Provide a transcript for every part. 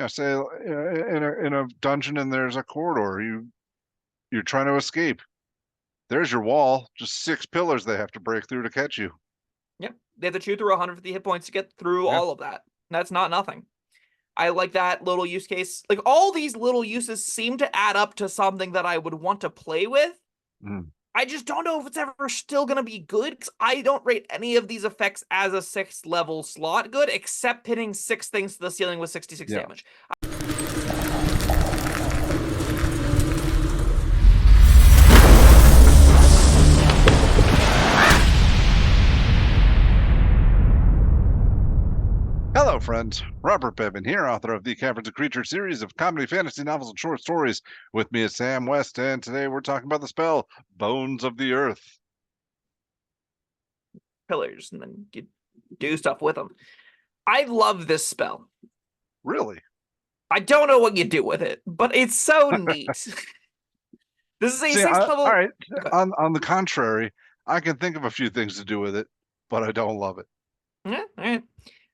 say in a dungeon and there's a corridor, you're trying to escape. There's your wall, just 6 pillars they have to break through to catch you. Yep. They have to chew through 150 hit points to get through Yeah. all of that. That's not nothing. I like that little use case. Like, all these little uses seem to add up to something that I would want to play with. Mm. I just don't know if it's ever still going to be good, because I don't rate any of these effects as a 6th level slot good, except hitting 6 things to the ceiling with 66 Yeah. damage. Hello, friends. Robert Bevan here, author of the Caverns Creatures series of comedy, fantasy novels, and short stories. With me is Sam West, and today we're talking about the spell Bones of the Earth. Pillars, and then you do stuff with them. I love this spell. Really? I don't know what you do with it, but it's so neat. This is a See, 6th level. all right. Okay. On the contrary, I can think of a few things to do with it, but I don't love it. Yeah, all right.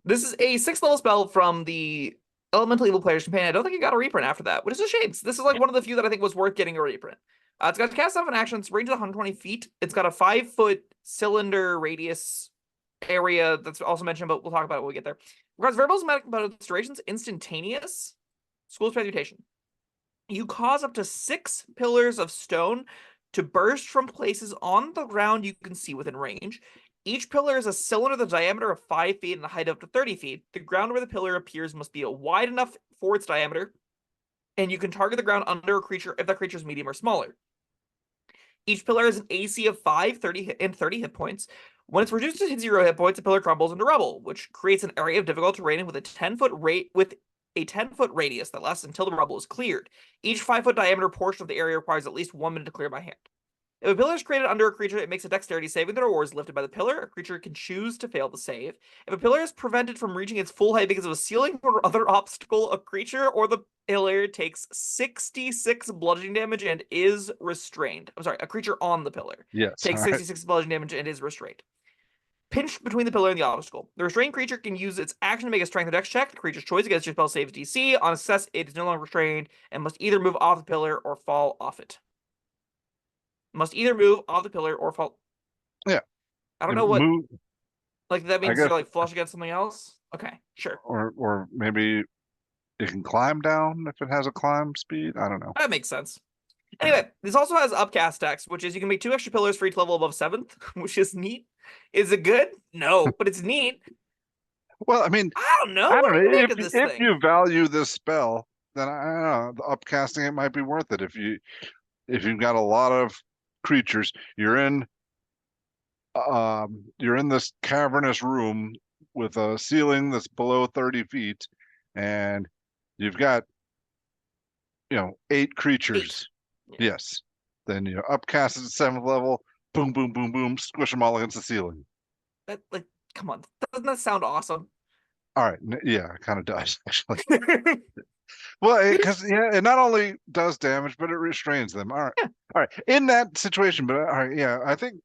This is a 6th level spell from the Elemental Evil Player's Companion. I don't think it got a reprint after that, which is a shame. This is like one of the few that I think was worth getting a reprint. It's got cast off an action. It's range of 120 feet. It's got a 5-foot cylinder radius area that's also mentioned, but we'll talk about it when we get there. Regards variables about its durations, instantaneous. School's transmutation. You cause up to 6 pillars of stone to burst from places on the ground you can see within range. Each pillar is a cylinder with a diameter of 5 feet and a height of up to 30 feet. The ground where the pillar appears must be wide enough for its diameter, and you can target the ground under a creature if that creature is medium or smaller. Each pillar has an AC of 5, 30, and 30 hit points. When it's reduced to 0 hit points, the pillar crumbles into rubble, which creates an area of difficult terrain with a 10-foot radius that lasts until the rubble is cleared. Each 5-foot diameter portion of the area requires at least 1 minute to clear by hand. If a pillar is created under a creature, it makes a dexterity saving throw or is lifted by the pillar. A creature can choose to fail the save. If a pillar is prevented from reaching its full height because of a ceiling or other obstacle, a creature or the pillar takes 66 bludgeoning damage and is restrained. I'm sorry, a creature on the pillar Yes. takes 66 bludgeoning damage and is restrained. Pinched between the pillar and the obstacle. The restrained creature can use its action to make a strength or dex check. The creature's choice against your spell saves DC. On success, it is no longer restrained and must either move off the pillar or fall off it. Must either move off the pillar or fall. Yeah. I don't know what. Move, Like, that means guess, they're like flush against something else? Okay, sure. or maybe it can climb down if it has a climb speed. I don't know. That makes sense. Anyway, this also has Upcast text, which is you can make 2 extra pillars for each level above 7th, which is neat. Is it good? No, but it's neat. Well, I mean, I don't know. I What don't do you know. make of this If thing? you value this spell, then I don't know, the upcasting it might be worth it. If you've got a lot of creatures, you're in this cavernous room with a ceiling that's below 30 feet, and you've got 8 creatures. 8. Yeah. Yes. Then you upcast it at 7th level, boom, boom, boom, boom, squish them all against the ceiling. That, like, come on. Doesn't that sound awesome? All right, yeah, it kind of does actually. Well, because it not only does damage, but it restrains them. All right, Yeah. all right. In that situation, but all right, yeah, I think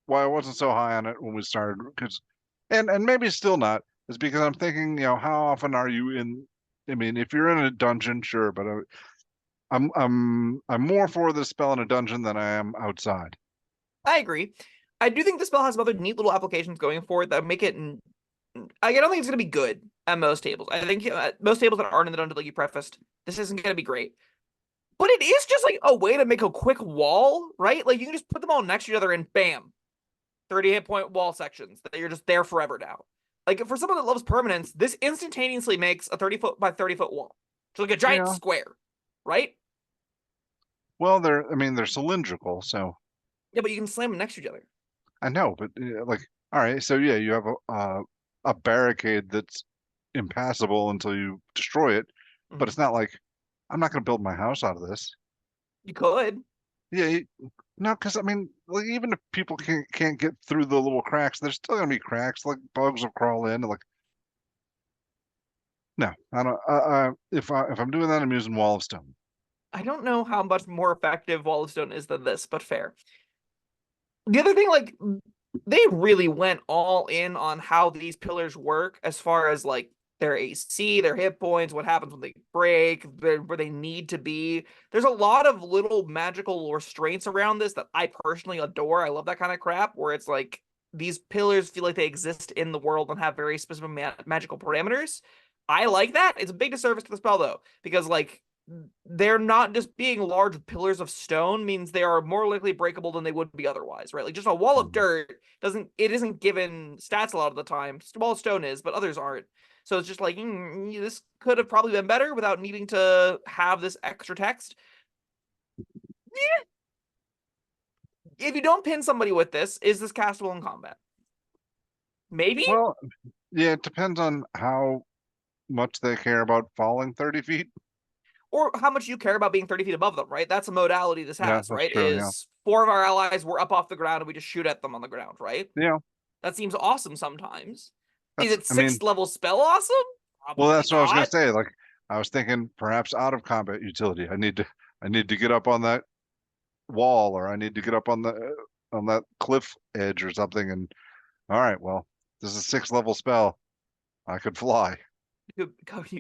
why I wasn't so high on it when we started, because, and maybe still not, is because I'm thinking, how often are you in? I mean, if you're in a dungeon, sure, but I'm more for this spell in a dungeon than I am outside. I agree. I do think the spell has some other neat little applications going for it that make it. I don't think it's going to be good at most tables. I think most tables that aren't in the dungeon, like you prefaced, this isn't going to be great. But it is just like a way to make a quick wall, right? Like, you can just put them all next to each other and bam, 30 hit point wall sections that you're just there forever now. Like, for someone that loves permanence, this instantaneously makes a 30-foot by 30-foot wall. So like a giant Yeah. square, right? Well, they're cylindrical, so Yeah, but you can slam them next to each other. I know, but like, all right, so yeah, you have a barricade that's impassable until you destroy it, but it's not like I'm not going to build my house out of this. You could. Yeah, no, because I mean, like, even if people can't get through the little cracks, there's still gonna be cracks. Like bugs will crawl in. Like, no, I don't. If I'm doing that, I'm using wall of stone. I don't know how much more effective Wall of Stone is than this, but fair. The other thing, like, they really went all in on how these pillars work as far as, like, their AC, their hit points, what happens when they break, where they need to be. There's a lot of little magical restraints around this that I personally adore. I love that kind of crap where it's like these pillars feel like they exist in the world and have very specific magical parameters. I like that. It's a big disservice to the spell though, because like they're not just being large pillars of stone means they are more likely breakable than they would be otherwise, right? Like just a wall of dirt isn't given stats a lot of the time. Wall of stone is, but others aren't. So it's just like this could have probably been better without needing to have this extra text. If you don't pin somebody with this, is this castable in combat? Maybe? Well, yeah, it depends on how much they care about falling 30 feet. Or how much you care about being 30 feet above them, right? That's a modality this Yeah, has, that's right? true. Yeah. Is 4 of our allies were up off the ground and we just shoot at them on the ground, right? Yeah. That seems awesome sometimes. Is That's, it I mean, 6th level spell awesome? well, Probably that's what I was gonna not. say. Like, I was thinking perhaps out of combat utility. I need to get up on that wall, or I need to get up on that cliff edge or something. And all right, well, this is a 6th level spell. I could fly. You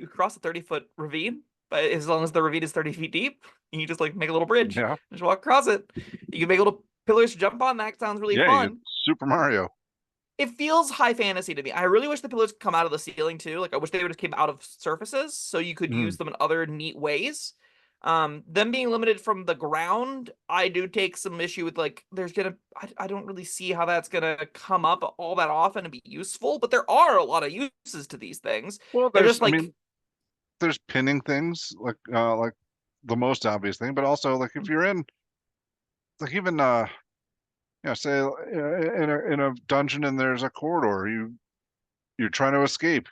cross a 30-foot ravine, but as long as the ravine is 30 feet deep, you just like make a little bridge, Yeah. just walk across it. You can make little pillars to jump on. That sounds really Yeah, you fun. Super Mario. It feels high fantasy to me. I really wish the pillars could come out of the ceiling too. Like I wish they would have came out of surfaces so you could Mm. use them in other neat ways. Them being limited from the ground, I do take some issue with like I don't really see how that's gonna come up all that often and be useful, but there are a lot of uses to these things. Well, They're just I like mean, there's pinning things like the most obvious thing, but also like if you're in like even say in a dungeon and there's a corridor, you're trying to escape.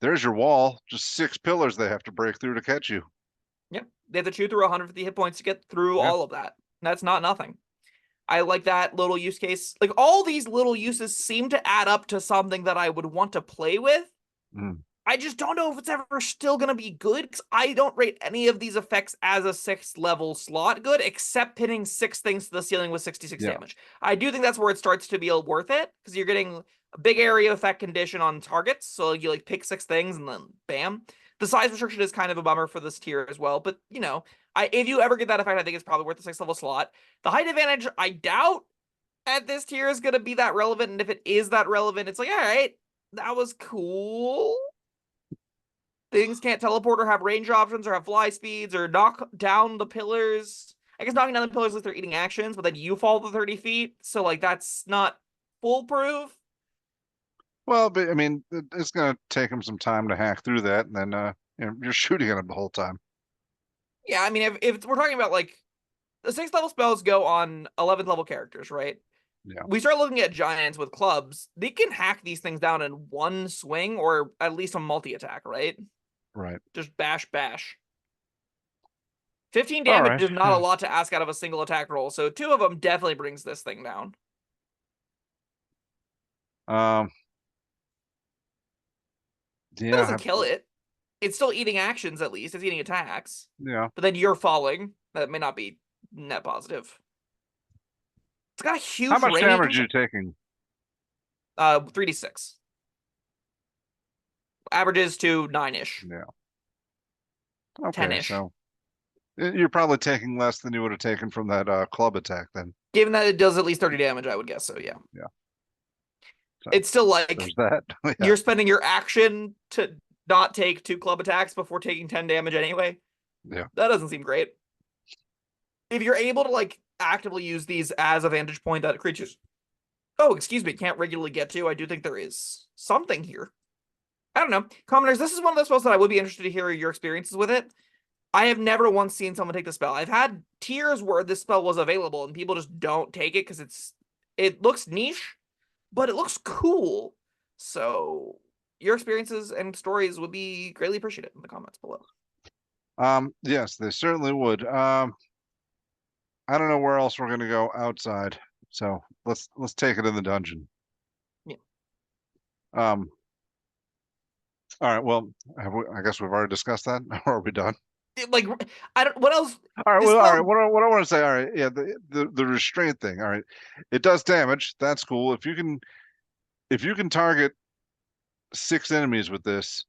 There's your wall, just 6 pillars they have to break through to catch you. yeah, they have to chew through 150 hit points to get through Yeah. all of that. That's not nothing. I like that little use case. Like all these little uses seem to add up to something that I would want to play with. Mm. I just don't know if it's ever still going to be good because I don't rate any of these effects as a 6th level slot good, except pinning 6 things to the ceiling with 66 Yeah. damage. I do think that's where it starts to be worth it because you're getting a big area effect condition on targets. So you like pick 6 things and then bam. The size restriction is kind of a bummer for this tier as well, but if you ever get that effect, I think it's probably worth the 6th level slot. The height advantage, I doubt at this tier is going to be that relevant, and if it is that relevant, it's like, all right, that was cool. Things can't teleport or have range options or have fly speeds or knock down the pillars. I guess knocking down the pillars like they're eating actions, but then you fall the 30 feet. So like that's not foolproof. Well, but I mean, it's gonna take them some time to hack through that, and then you're shooting at them the whole time. Yeah, I mean if we're talking about like the 6th level spells go on 11th level characters, right? Yeah. We start looking at giants with clubs. They can hack these things down in one swing or at least a multi-attack, right? Right. Just bash, bash. 15 All damage right. is not a lot to ask out of a single attack roll, so 2 of them definitely brings this thing down. Um. That Yeah. doesn't kill it. It's still eating actions, at least. It's eating attacks. Yeah. But then you're falling. That may not be net positive. It's got a How huge much damage range. are you taking? 3d6. Averages to 9-ish. Yeah. Okay. 10-ish. So you're probably taking less than you would have taken from that club attack then. Given that it does at least 30 damage, I would guess so, yeah. Yeah. So It's still there's like that. Yeah. you're spending your action to not take 2 club attacks before taking 10 damage anyway. Yeah. That doesn't seem great. If you're able to like actively use these as a vantage point that creatures can't regularly get to, I do think there is something here. I don't know. Commoners, this is one of those spells that I would be interested to hear your experiences with it. I have never once seen someone take the spell. I've had tiers where this spell was available and people just don't take it because it looks niche, but it looks cool. So your experiences and stories would be greatly appreciated in the comments below. Yes, they certainly would. I don't know where else we're gonna go outside, so let's take it in the dungeon. Yeah. All right. Well, I guess we've already discussed that. Or are we done? Like I don't. What else? All right. This Well, all right. spell. What I want to say. All right. Yeah. The restraint thing. All right. It does damage. That's cool. If you can target 6 enemies with this,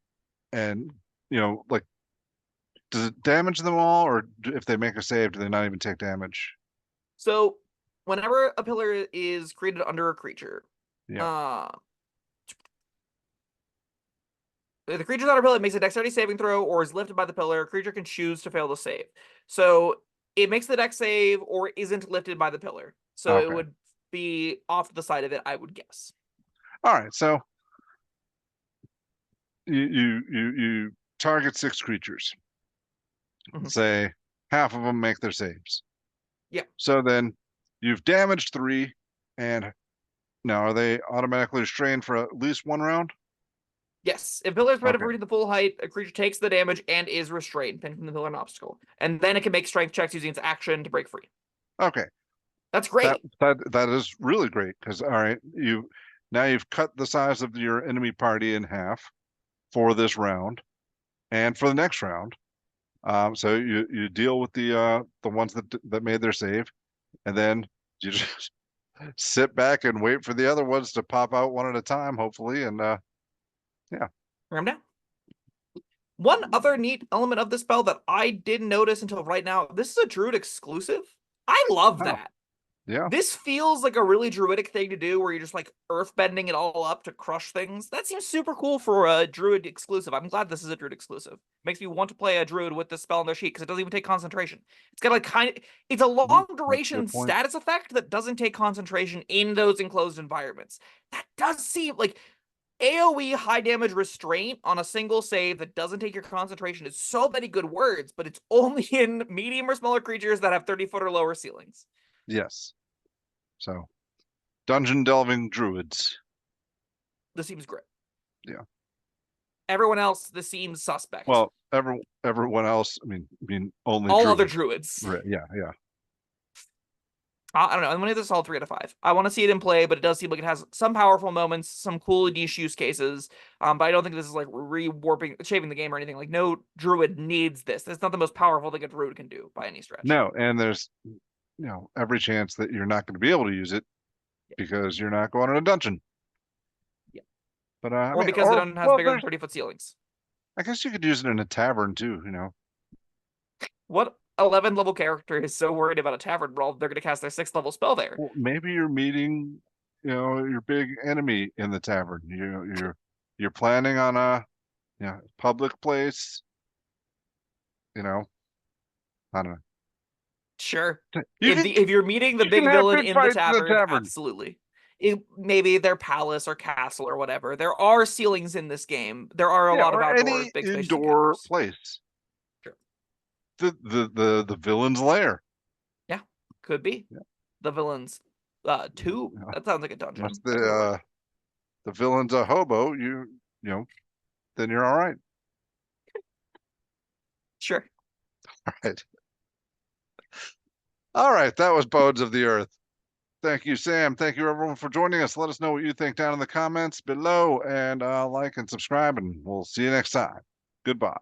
and like, does it damage them all, or if they make a save, do they not even take damage? So whenever a pillar is created under a creature, Yeah. uh the creature's on a pillar makes a dexterity saving throw or is lifted by the pillar, a creature can choose to fail the save. So it makes the dex save or isn't lifted by the pillar. So it Okay. would be off to the side of it, I would guess. All right. So you target 6 creatures. Mhm. Say half of them make their saves. Yeah. So then you've damaged 3, and now are they automatically restrained for at least 1 round? Yes. If pillar is prevented Okay. from reaching the full height, a creature takes the damage and is restrained, pinned from the pillar and obstacle. And then it can make strength checks using its action to break free. Okay. That's That great. that is really great because all right, you've cut the size of your enemy party in half for this round and for the next round. So you deal with the ones that made their save, and then you just sit back and wait for the other ones to pop out one at a time, hopefully, and yeah. Bring them down. One other neat element of this spell that I didn't notice until right now, this is a druid exclusive. I love Oh, that. yeah. This feels like a really druidic thing to do where you're just like earth bending it all up to crush things. That seems super cool for a druid exclusive. I'm glad this is a druid exclusive. Makes me want to play a druid with this spell on their sheet because it doesn't even take concentration. It's got like it's a long That's a duration good point. status effect that doesn't take concentration in those enclosed environments. That does seem like AoE high damage restraint on a single save that doesn't take your concentration is so many good words, but it's only in medium or smaller creatures that have 30-foot or lower ceilings. Yes. So dungeon delving druids. This seems great. Yeah. Everyone else, this seems suspect. Well, everyone else. I mean, only All other druid. druids. Yeah, yeah. I don't know. I'm gonna give this all 3 out of 5. I want to see it in play, but it does seem like it has some powerful moments, some cool niche use cases. But I don't think this is like rewarping, shaving the game or anything. Like no druid needs this. That's not the most powerful thing a druid can do by any stretch. No, and there's every chance that you're not going to be able to use it Yeah. because you're not going in a dungeon. Yeah. But Or because the or dungeon has well, bigger than there's 30-foot ceilings. I guess you could use it in a tavern too. What 11 level character is so worried about a tavern brawl they're gonna cast their 6th level spell there? Well, maybe you're meeting, your big enemy in the tavern. You're planning on a public place. I don't Sure. know. You can If you're meeting the you can big have villain big in the fights in the tavern, tavern. absolutely. Maybe their palace or castle or whatever. There are ceilings in this game. There are a Yeah, lot of or outdoor any big spacious indoor encounters. place. Sure. The villain's lair. Yeah, could be. Yeah. The villain's tomb. That sounds like a Unless dungeon. That could work. the villain's a hobo, then you're all right. Sure. All right. All right, that was Bones of the Earth. Thank you, Sam. Thank you, everyone, for joining us. Let us know what you think down in the comments below, and like and subscribe, and we'll see you next time. Goodbye.